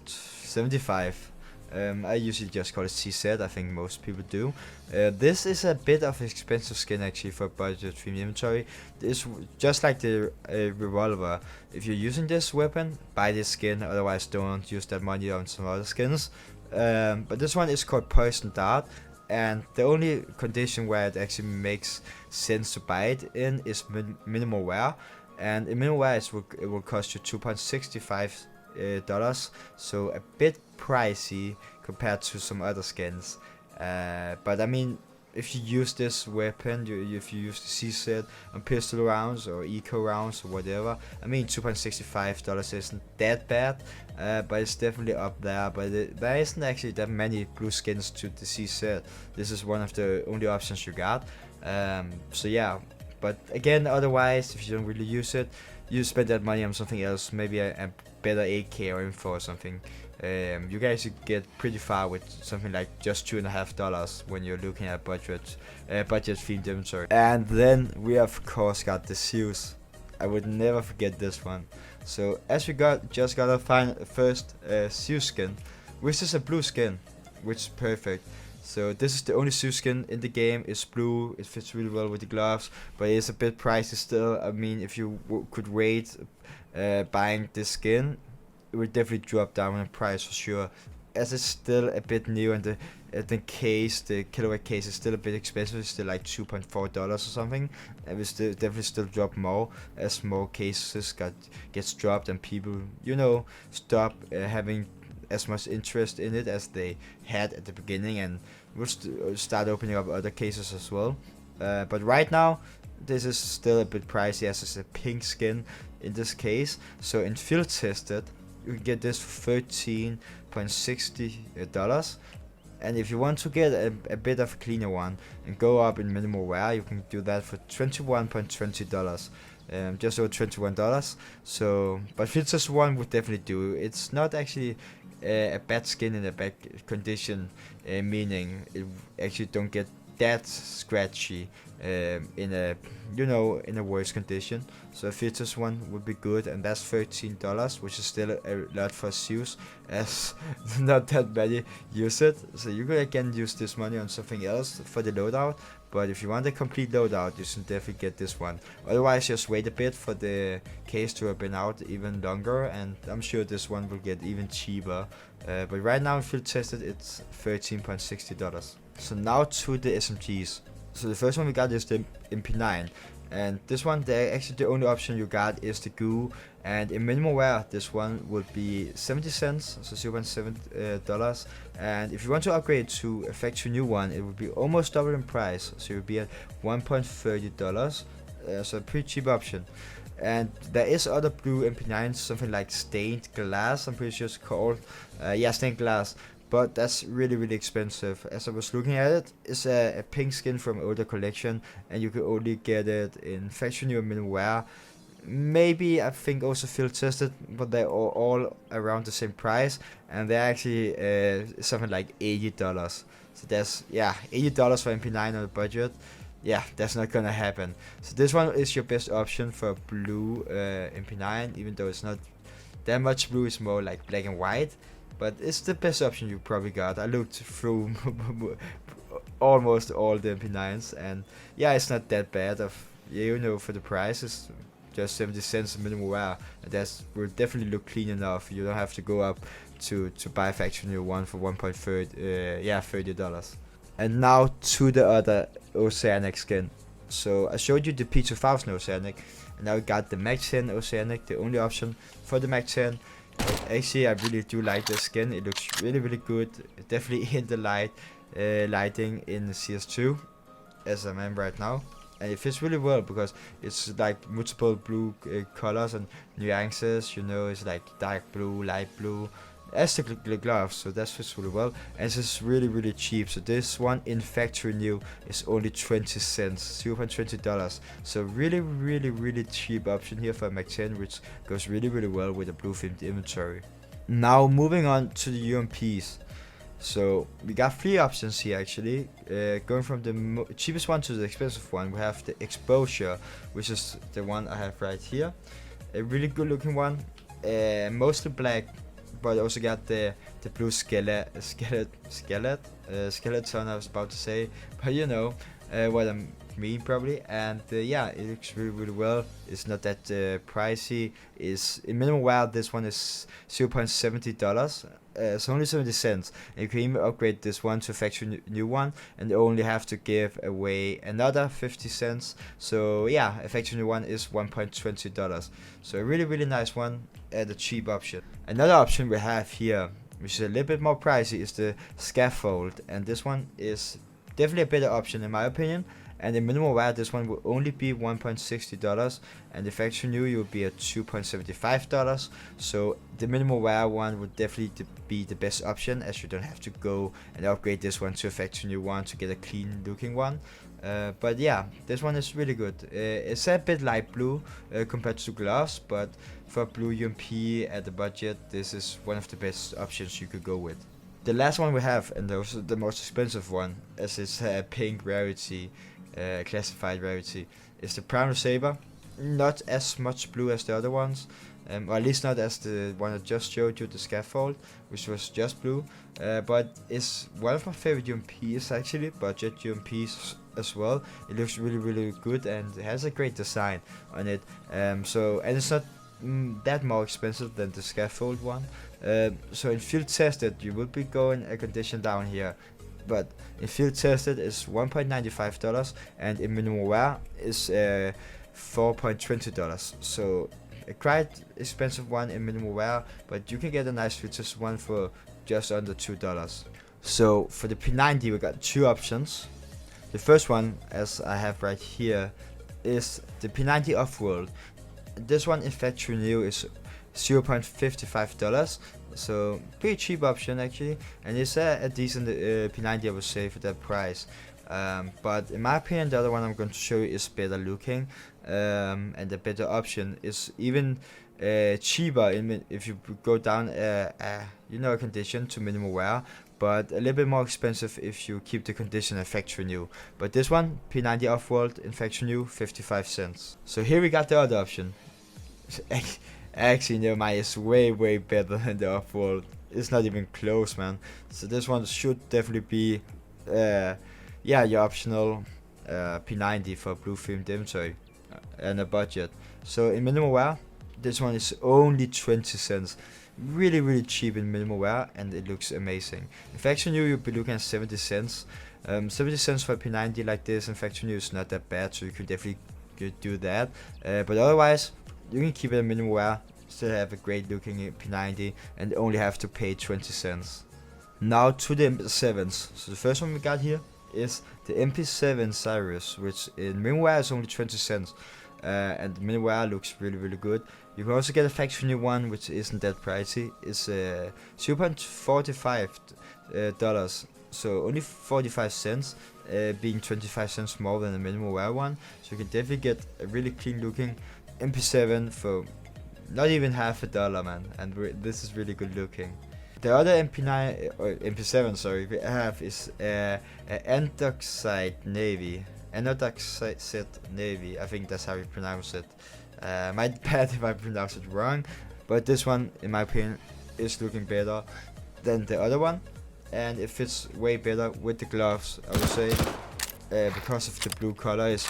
75. I usually just call it CZ, I think most people do. This is a bit of expensive skin actually for budget themed inventory. This just like the revolver. If you're using this weapon, buy this skin, otherwise don't use that money on some other skins. But this one is called Poison Dart, and the only condition where it actually makes sense to buy it in is minimal wear. And in minimal wear it will cost you $2.65, so a bit pricey compared to some other skins. But I mean, if you use this weapon, if you use the CZ on pistol rounds or eco rounds or whatever, I mean $2.65 isn't that bad, but it's definitely up there. But there isn't actually that many blue skins to the CZ. This is one of the only options you got. So yeah, but again, otherwise, if you don't really use it, you spend that money on something else, maybe a better AK or info or something. You guys get pretty far with something like just $2.50 when you're looking at budget themed inventory. And then we of course got the shoes. I would never forget this one. So as we just got our first shoe skin, which is a blue skin, which is perfect. So this is the only shoe skin in the game. It's blue, it fits really well with the gloves, but it's a bit pricey still. I mean, if you could wait buying this skin, it would definitely drop down in price for sure, as it's still a bit new, and the case, the kilowatt case, is still a bit expensive. It's still like $2.4 or something, and it will definitely still drop more as more cases gets dropped and people stop having as much interest in it as they had at the beginning, and we'll start opening up other cases as well. But right now this is still a bit pricey, as it's a pink skin in this case. So in field tested, you can get this for $13.60, and if you want to get a bit of a cleaner one and go up in minimal wear, you can do that for $21.20. Just over $21. So, but field test one would definitely do. It's not actually a bad skin in a bad condition, meaning it actually don't get that scratchy in a worse condition. So a fittest one would be good, and that's $13, which is still a lot for shoes, as not that many use it. So you could again use this money on something else for the loadout, but if you want a complete loadout, you should definitely get this one. Otherwise, just wait a bit for the case to have been out even longer, and I'm sure this one will get even cheaper. But right now in field tested, it's $13.60. So now to the SMGs. So the first one we got is the MP9, and this one, actually the only option you got is the goo, and in minimal wear this one would be 70 cents, so $0.7, and if you want to upgrade to a factory new one, it would be almost double in price, so it would be at $1.30, so a pretty cheap option. And there is other blue MP9s, something like stained glass, I'm pretty sure it's called, yeah, stained glass, but that's really expensive. As I was looking at it, it's a pink skin from older collection, and you can only get it in factory new minimal wear. Maybe I think also field tested, but they're all around the same price, and they're actually something like $80. So that's, yeah, $80 for MP9 on a budget. Yeah, that's not gonna happen. So this one is your best option for blue MP9, even though it's not that much blue, it's more like black and white. But it's the best option you probably got. I looked through almost all the MP9s, and yeah, it's not that bad. You know, for the price, it's just 70 cents minimum wear, and that will definitely look clean enough. You don't have to go up to buy a factory new one for $30. And now to the other Oceanic skin. So I showed you the P2000 Oceanic, and now we got the Mac 10 Oceanic, the only option for the Mac 10. Actually, I really do like the skin. It looks really good. Definitely in the lighting in the CS2, as I am right now, and it fits really well because it's like multiple blue colors and nuances. You know, it's like dark blue, light blue, as the gloves, so that fits really well, and it's just really cheap. So this one in factory new is only 20 cents, $0.20, so really cheap option here for a Mac 10, which goes really well with the blue themed inventory. Now moving on to the UMPs. So we got three options here actually, going from the cheapest one to the expensive one. We have the Exposure, which is the one I have right here, a really good looking one, mostly black, but also got the blue skeleton I was about to say, but you know what I mean probably. And yeah, it looks really well. It's not that pricey. Is in minimal wear, this one is $0.70. It's only 70 cents, and you can even upgrade this one to a factory new one, and you only have to give away another 50 cents. So yeah, a factory new one is $1.20. So a really nice one and a cheap option. Another option we have here, which is a little bit more pricey, is the Scaffold, and this one is definitely a better option in my opinion. And in minimal wear, this one will only be $1.60, and the factory new you will be at $2.75. So the minimal wear one would definitely be the best option, as you don't have to go and upgrade this one to a factory new one to get a clean looking one. But yeah, this one is really good. It's a bit light blue compared to gloves, but for blue UMP at the budget, this is one of the best options you could go with. The last one we have, and also the most expensive one, as it's a pink rarity, classified rarity, is the Prime Saber. Not as much blue as the other ones, or at least not as the one I just showed you, the Scaffold, which was just blue, but it's one of my favorite UMPs actually, budget UMPs as well. It looks really good, and it has a great design on it, and it's not that more expensive than the Scaffold one. So in field tested you will be going a condition down here, but in field tested is $1.95, and in minimal wear is $4.20. So a quite expensive one in minimal wear, but you can get a nice field tested one for just under $2. So for the P90 we got two options. The first one, as I have right here, is the P90 Off-World. This one in factory new is $0.55, so pretty cheap option actually, and it's a decent P90 I would say for that price. But in my opinion, the other one I'm going to show you is better looking, and the better option is even cheaper if you go down a condition to minimal wear, but a little bit more expensive if you keep the condition at factory new. But this one, P90 Off-World in factory new, 55 cents. So here we got the other option. Actually, no, mine is way better than the Off-World. It's not even close, man. So this one should definitely be your optional P90 for blue themed inventory and a budget. So in minimal wear, This one is only 20 cents. Really cheap in minimal wear, and it looks amazing. In Factory New, you'll be looking at 70 cents. 70 cents for a P90 like this in Factory New is not that bad, so you could definitely do that. But otherwise, you can keep it in minimal wear, still have a great looking P90, and only have to pay 20 cents. Now to the MP7s. So the first one we got here is the MP7 Cyrus, which in minimal wear is only 20 cents. And the minimal wear looks really good. You can also get a Factory New one, which isn't that pricey. It's $0.45 dollars, so only 45 cents, being 25 cents more than the minimal wear one. So you can definitely get a really clean looking MP7 for not even half a dollar, man. And this is really good looking. The other MP9 or MP7, sorry, we have is Andoxide Navy. Andoxide Navy, I think that's how you pronounce it. My bad if I pronounce it wrong, but this one, in my opinion, is looking better than the other one, and it fits way better with the gloves, I would say, because of the blue color. It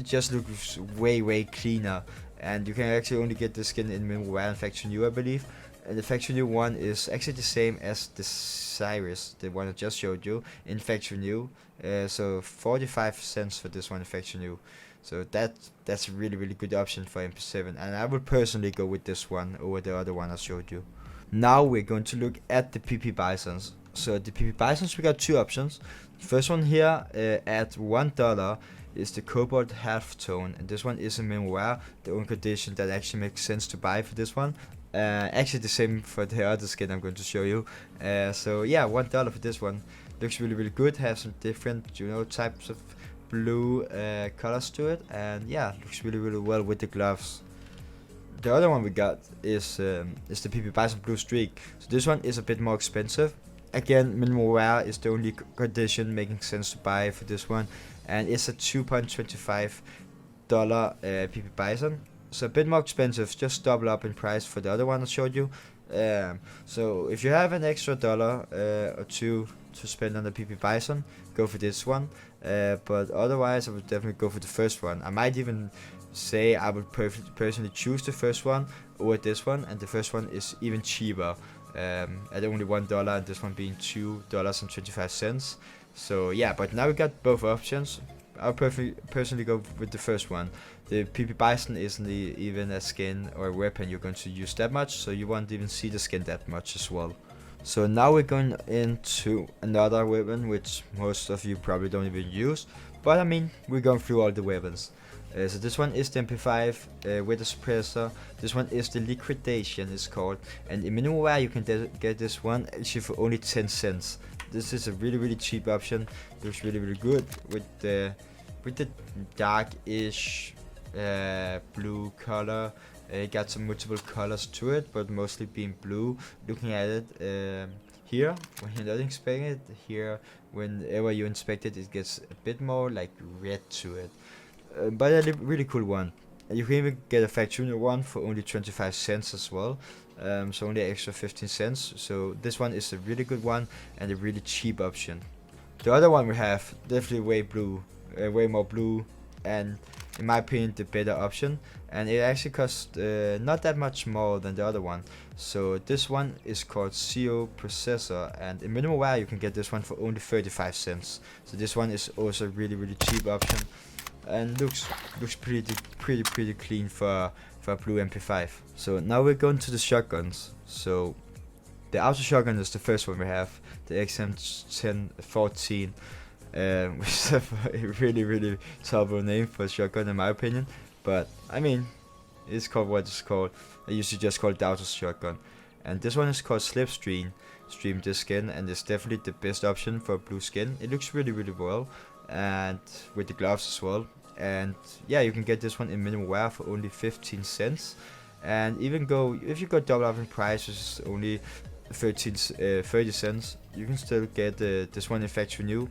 just looks way cleaner, and you can actually only get the skin in minimal wear in Factory New, I believe. And the Factory New one is actually the same as the Cyrus, the one I just showed you, in Factory New. So 45 cents for this one in Factory New. So that's a really good option for MP7, and I would personally go with this one over the other one I showed you. Now we're going to look at the PP Bisons. So the PP Bisons, we got two options. First one here at $1 is the Cobalt Halftone, and this one is in minimal wear, the only condition that actually makes sense to buy for this one. Actually the same for the other skin I'm going to show you. So yeah, $1 for this one. Looks really good, has some different, types of blue colors to it, and yeah, looks really well with the gloves. The other one we got is the PP Bison Blue Streak. So this one is a bit more expensive. Again, minimal wear is the only condition making sense to buy for this one, and it's a $2.25 PP Bison. So a bit more expensive, just double up in price for the other one I showed you. So if you have an extra dollar or two to spend on the PP Bison, go for this one. But otherwise, I would definitely go for the first one. I might even say I would personally choose the first one over this one, and the first one is even cheaper, at only $1, and this one being $2.25. So yeah, but now we got both options. I'll personally go with the first one. The PP Bison isn't even a skin or a weapon you're going to use that much, so you won't even see the skin that much as well. So now we're going into another weapon which most of you probably don't even use, but I mean, we're going through all the weapons. So this one is the MP5 with a suppressor. This one is the Liquidation, it's called, and in minimal wear you can get this one actually for only 10 cents. This is a really cheap option. Looks really good with the darkish blue color. It got some multiple colors to it, but mostly being blue. Looking at it here, when you're not expecting it, here whenever you inspect it, it gets a bit more like red to it. But a really cool one. You can even get a Factory one for only 25 cents as well. So only extra 15 cents. So this one is a really good one and a really cheap option. The other one we have, definitely way more blue, and in my opinion the better option, and it actually costs not that much more than the other one. So this one is called CO Processor, and in minimal wear you can get this one for only 35 cents. So this one is also a really cheap option, and looks pretty clean for a blue MP5. So now we're going to the shotguns. So the auto shotgun is the first one we have, the XM1014, which is a really terrible name for a shotgun in my opinion, but I mean, it's called what it's called. I usually just call it the auto shotgun. And this one is called Slipstream this skin, and it's definitely the best option for blue skin. It looks really well, and with the gloves as well. And yeah, you can get this one in minimal wear for only 15 cents, and even if you go double up in price, which is only 30 cents, you can still get this one in Factory New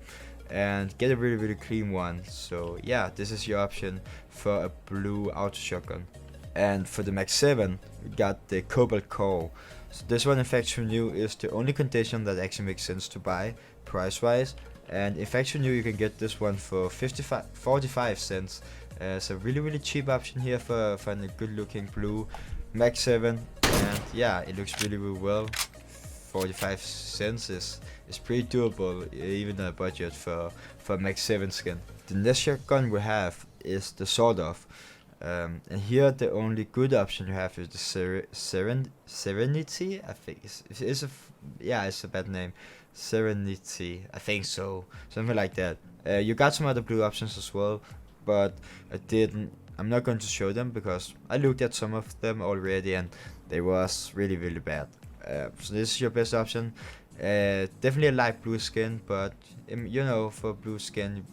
and get a really clean one. So yeah, this is your option for a blue auto shotgun. And for the Max 7, we got the Cobalt Core. So this one in Factory New is the only condition that actually makes sense to buy price wise, and in Factory New you can get this one for 45 cents, It's a really cheap option here for a good looking blue Max 7, and yeah, it looks really well. 45 cents is pretty doable, even on a budget for Max 7 skin. The next shotgun we have is the Sword Off. And here the only good option you have is the Serenity. I think it's a bad name. Serenity, I think so, something like that. You got some other blue options as well, but I'm not going to show them because I looked at some of them already and they was really bad. So this is your best option. Definitely a light blue skin, but you know, for blue skin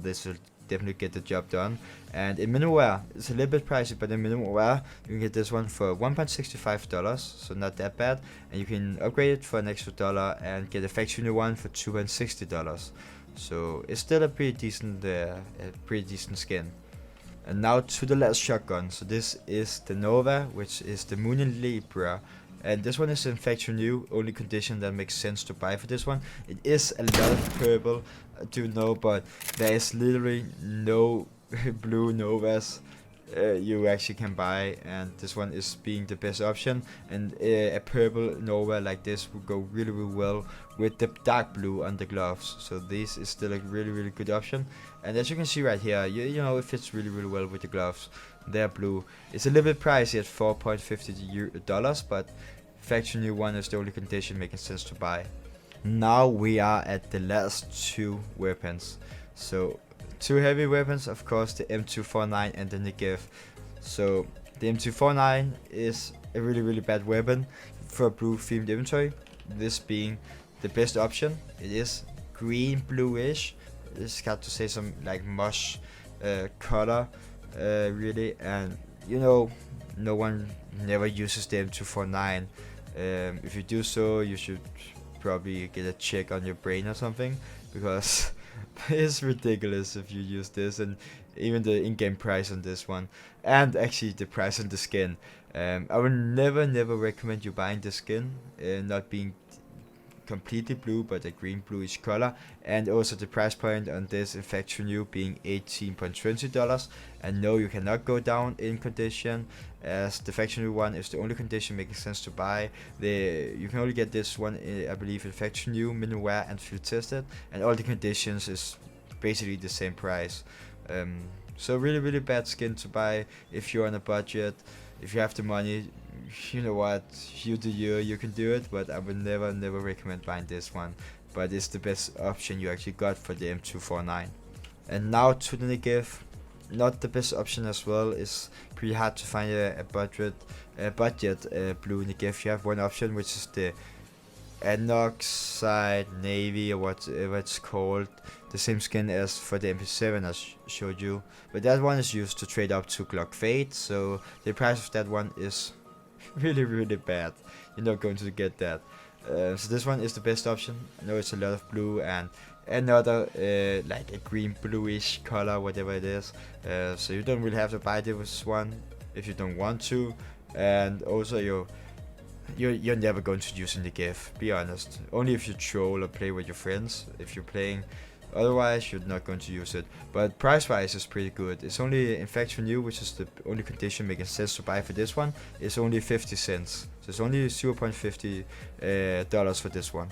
this will definitely get the job done. And in minimal wear, it's a little bit pricey, but in minimal wear you can get this one for $1.65, so not that bad, and you can upgrade it for an extra dollar and get a factory new one for $260. So it's still a pretty decent skin. And now to the last shotgun. So this is the Nova, which is the Moon and Libra. And this one is in factory new, only condition that makes sense to buy for this one. It is a lot of purple, I do know, but there is literally no blue Novas you actually can buy, and this one is being the best option. And a purple Nova like this would go really well with the dark blue on the gloves. So this is still a really good option. And as you can see right here, you know, it fits really well with the gloves. They're blue. It's a little bit pricey at $4.50, but factory new one is the only condition making sense to buy. Now we are at the last two weapons. So two heavy weapons, of course, the M249 and the Negev. So the M249 is a really bad weapon for a blue themed inventory, this being the best option. It is green bluish. It's got to say some like mush color, really, and you know, no one never uses the M249. If you do so, you should probably get a check on your brain or something, because it's ridiculous if you use this. And even the in-game price on this one, and actually the price on the skin, I would never recommend you buying the skin, not being completely blue but a green bluish color. And also the price point on this in factory new being $18.20, and no, you cannot go down in condition, as the factory new one is the only condition making sense to buy. You can only get this one I believe in factory new, minimal wear and field tested, and all the conditions is basically the same price. So really bad skin to buy if you're on a budget. If you have the money, you know what, you can do it, but I would never recommend buying this one. But it's the best option you actually got for the M249. And now to the Negev. Not the best option as well. It's pretty hard to find a budget blue Negev. You have one option, which is the Anoxide Navy, or whatever it's called, the same skin as for the MP7 I showed you, but that one is used to trade up to Glock Fate, so the price of that one is really bad. You're not going to get that. So this one is the best option. I know it's a lot of blue and another like a green bluish color, whatever it is, so you don't really have to buy this one if you don't want to. And also you're never going to use in the Negev, be honest. Only if you troll or play with your friends. If you're playing, otherwise you're not going to use it. But price wise it's pretty good. It's only in factory new, which is the only condition making sense to buy for this one. It's only 50 cents, so it's only $0.50 for this one.